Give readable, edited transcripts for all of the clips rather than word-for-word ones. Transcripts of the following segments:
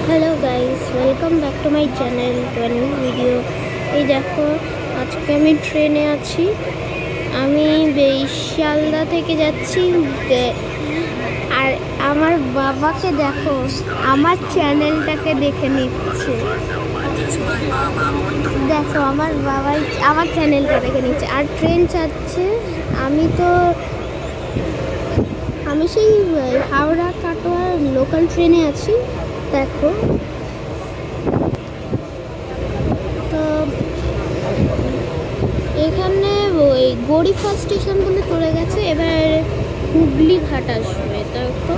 Hello guys, welcome back to my channel to new video. এই দেখো, আজকে আমি ট্রেনে আছি। আমি শিয়ালদা থেকে যাচ্ছি। আর আমার বাবাকে দেখো, আমার চ্যানেলটাকে দেখে নিচ্ছে। দেখো, আমার বাবাই আমার চ্যানেলটা দেখে নিচ্ছে। আর ট্রেন যাচ্ছে। আমি সেই হাওড়া কাটোয়া লোকাল ট্রেনে আছি। দেখো, তো এখানে ওই গড়িফা স্টেশনগুলো চলে গেছে। এবার হুগলি ঘাট আসবে। দেখো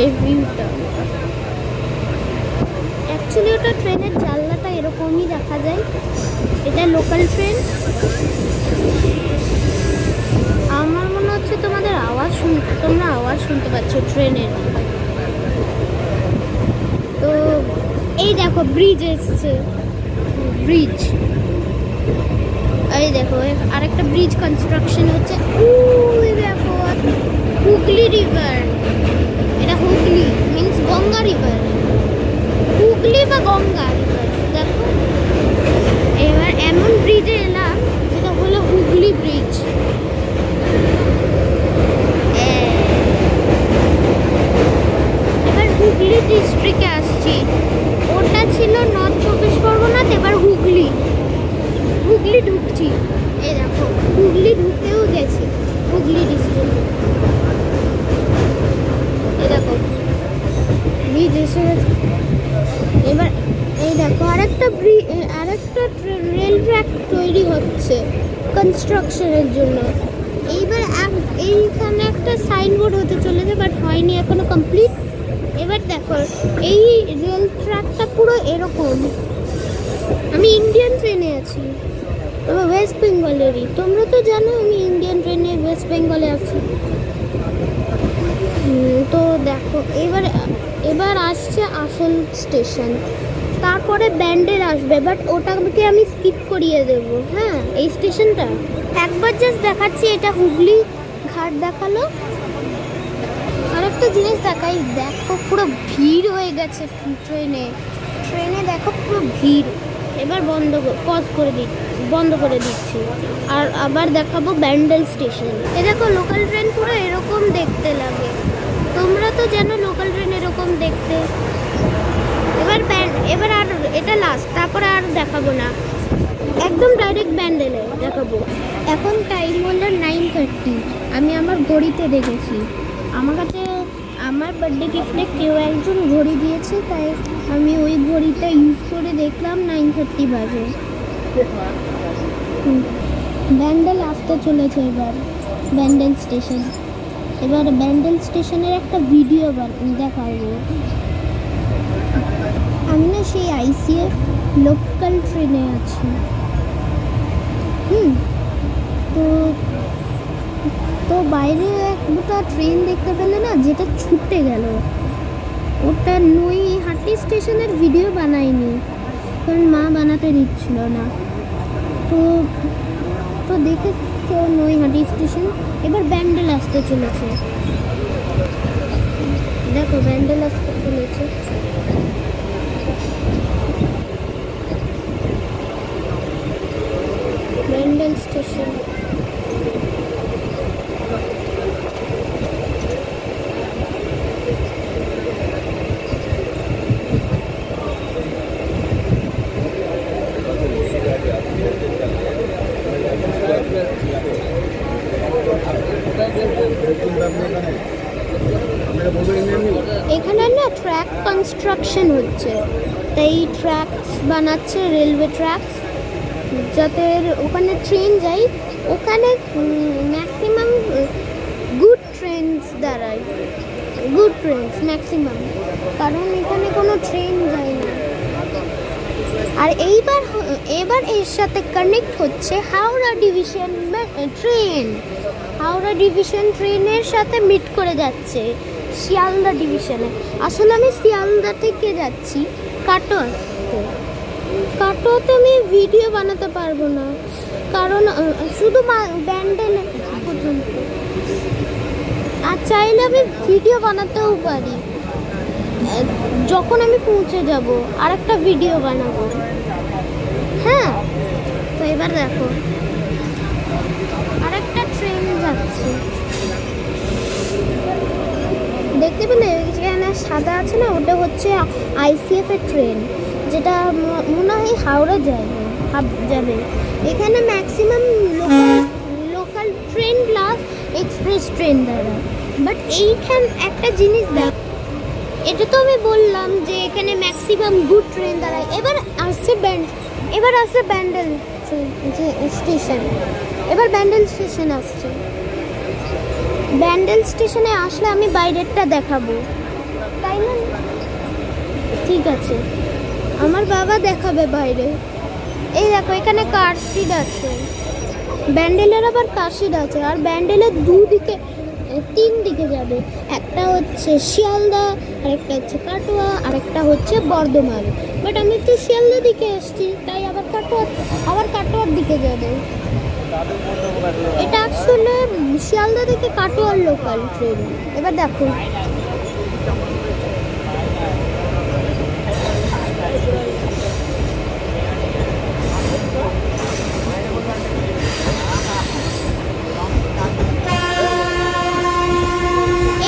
এই ভিউটা। অ্যাকচুয়ালি ওটা ট্রেনের জানলাটা এরকমই দেখা যায়। এটা লোকাল ট্রেন। আমার মনে হচ্ছে তোমরা আওয়াজ শুনতে পাচ্ছ ট্রেনের। তো এই দেখো, ব্রিজ এসছে। ব্রিজ, এই দেখো আরেকটা ব্রিজ কনস্ট্রাকশন হচ্ছে। ওই দেখো, হুগলি রিভার। এটা হুগলি মিন্স গঙ্গা রিভার। হুগলি বা গঙ্গা রিভার। দেখো, এবার এমন ব্রিজে এলাম যেটা হলো হুগলি ব্রিজ। এবার হুগলি ডিস্ট্রিক্টে আসছি। ওটা ছিল নর্থ চব্বিশ পরগনা, এবার হুগলি ঢুকছি। এই দেখো, হুগলি ঢুকেও গেছি। হুগলি ডিস্ট্রিক্ট। এই দেখো, ব্রিজ এসে গেছে। এবার এই দেখো, আরেকটা রেল ট্র্যাক তৈরি হচ্ছে কনস্ট্রাকশনের জন্য। এইখানে একটা সাইনবোর্ড হতে চলেছে, বাট হয়নি এখনো কমপ্লিট। এবার দেখো, এই রেল ট্র্যাকটা পুরো এরকম। আমি ইন্ডিয়ান ট্রেনে আছি, তবে ওয়েস্ট বেঙ্গলেরই। তোমরা তো জানো আমি ইন্ডিয়ান ট্রেনে ওয়েস্ট বেঙ্গলে আছি। তো দেখো, এবার আসছে আসল স্টেশন। তারপরে ব্যান্ডেল আসবে, বাট ওটাকে আমি স্কিপ করিয়ে দেবো। হ্যাঁ, এই স্টেশনটা একবার জাস্ট দেখাচ্ছি। এটা হুগলি ঘাট দেখালো। আরেকটা জিনিস দেখাই। দেখো, পুরো ভিড় হয়ে গেছে ট্রেনে। দেখো পুরো ভিড়। এবার বন্ধ করে দিচ্ছি। আর আবার দেখাবো ব্যান্ডেল স্টেশন। এ দেখো, লোকাল ট্রেন পুরো এরকম দেখতে লাগে। তোমরা তো জানো লোকাল ট্রেন এরকম দেখতে। এবার আর এটা লাস্ট, তারপরে আর দেখাবো না। একদম ডাইরেক্ট ব্যান্ডেলে দেখাবো। এখন টাইম হলো 9:30। আমি আমার ঘড়িতে দেখেছি। আমার কাছে আমার বার্থডে গিফটে কেউ একজন ঘড়ি দিয়েছে, তাই আমি ওই ঘড়িটা ইউজ করে দেখলাম 9:30 বাজে। ব্যান্ডেল আসতে চলেছে। এবার ব্যান্ডেল স্টেশন। এবার ব্যান্ডেল স্টেশনের একটা ভিডিও দেখাবো। আমি না সেই আইসিএফ লোকাল ট্রেনে আছি। তো বাইরে একটা ট্রেন দেখতে পেলে না, যেটা ছুটে গেল। ওটা নৈহাটি স্টেশনের ভিডিও বানাইনি, কারণ মা বানাতে দিচ্ছিল না। তো দেখেছো নৈহাটি স্টেশন। এবার ব্যান্ডেল আসতে চলেছে। দেখো, ব্যান্ডেল আসতে চলেছে। ব্যান্ডেল স্টেশন। এখানে না ট্র্যাক কনস্ট্রাকশন হচ্ছে, তাই ট্র্যাকস বানাচ্ছে, রেলওয়ে ট্র্যাকস, যাতে ওখানে ট্রেন যায়। ওখানে ম্যাক্সিমাম গুড ট্রেনস দাঁড়ায়। গুড ট্রেনস ম্যাক্সিমাম, কারণ এখানে কোনো ট্রেন যায় না। আর এবার এর সাথে কানেক্ট হচ্ছে Howrah division train. Howrah division ট্রেনের সাথে মিট করে যাচ্ছে শিয়ালদা ডিভিশনে। আসলে আমি শিয়ালদা থেকে যাচ্ছি কাটোয়াতে আমি ভিডিও বানাতে পারবো না, কারণ শুধু ব্যান্ডেল পর্যন্ত। আর চাইলে আমি ভিডিও বানাতেও পারি। যখন আমি পৌঁছে যাব আর একটা ভিডিও বানাবো। হ্যাঁ, তো এবার দেখো আরেকটা ট্রেন যাচ্ছে, দেখতে পেলে যেখানে সাদা আছে না, ওটা হচ্ছে আইসিএফ এর ট্রেন, যেটা মনে হয় হাওড়া যাবে। এখানে maximum local train plus express train দাঁড়ায়। বাট এইখান একটা জিনিস দেখ, এটা তো আমি বললাম যে এখানে ম্যাক্সিমাম গুড ট্রেন দাঁড়ায়। এবার আসছে ব্যান্ডেল স্টেশন। এবার ব্যান্ডেল স্টেশন আসছে। ব্যান্ডেল স্টেশনে আসলে আমি বাইরেরটা দেখাবো, তাই না? ঠিক আছে, আমার বাবা দেখাবে বাইরে। এই দেখো এখানে কারশিট আছে, ব্যান্ডেলের আবার কারশিট আছে। আর ব্যান্ডেলের তিন দিকে যাবে, একটা হচ্ছে শিয়ালদা, আরেকটা হচ্ছে কাটোয়া, আরেকটা হচ্ছে বর্ধমান। বাট আমি তো শিয়ালদা দিকে এসেছি, তাই আবার কাটোয়ার দিকে যাবে। এটা আসলে শিয়ালদা থেকে কাটোয়ার লোকাল ট্রেন। এবার দেখো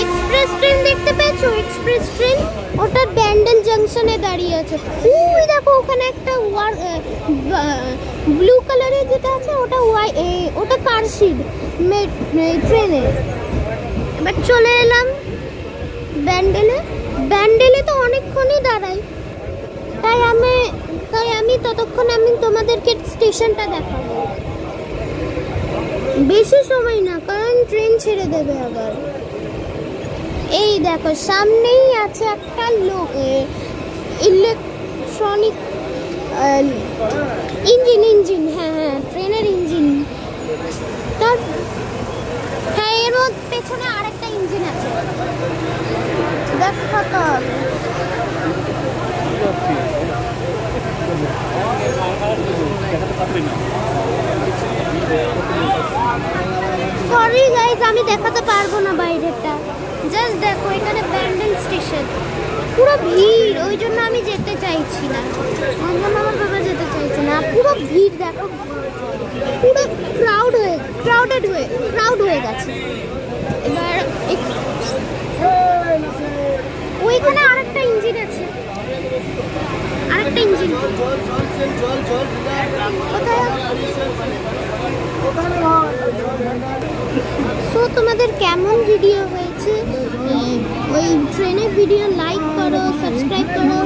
এক্সপ্রেস ট্রেন দেখতে পেয়েছো? এক্সপ্রেস ট্রেন ওটা ব্যান্ডেল জাংশনে দাঁড়িয়ে আছে। ওই দেখো ওখানে একটা ব্লু কালারের যেটা আছে ওটা কারশিট ট্রেনে। এবার চলে এলাম ব্যান্ডেলে তো অনেকক্ষণই দাঁড়াই, তাই আমি ততক্ষণ তোমাদেরকে স্টেশনটা দেখাবো। বেশি সময় না, কারণ ট্রেন ছেড়ে দেবে আবার। এই দেখো সামনেই আছে একটা ইলেকট্রনিক ইঞ্জিন। হ্যাঁ, ট্রেনের ইঞ্জিন। তার হ্যাঁ, এর পেছনে আরেকটা ইঞ্জিন আছে, দেখো তো। সরি গাইজ, আমি দেখাতে পারবো না বাইরেটা। জাস্ট দেখো এখানে ব্যান্ডেল স্টেশন, পুরো ভিড়, ওই জন্য আমি যেতে চাইছি না। আমার বাবা যেতে চাইছে না, পুরো ভিড় দেখো, পুরো ক্রাউড হয়ে গেছে। এবার ওইখানে আরেকটা ইঞ্জিন আছে, সো তোমাদের কেমন ভিডিও হয়েছে? ওই ট্রেনের ভিডিও লাইক করো, সাবস্ক্রাইব করো,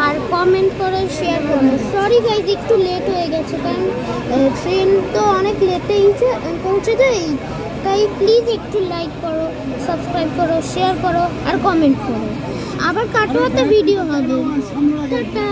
আর কমেন্ট করো, শেয়ার করো। সরি গাইজ, একটু লেট হয়ে গেছে, কারণ ট্রেন তো অনেক লেটেই পৌঁছে যায়। তাই প্লিজ একটু লাইক করো, সাবস্ক্রাইব করো, শেয়ার করো আর কমেন্ট করো। আবার কাটোয়াতে ভিডিও হবে। টাটা।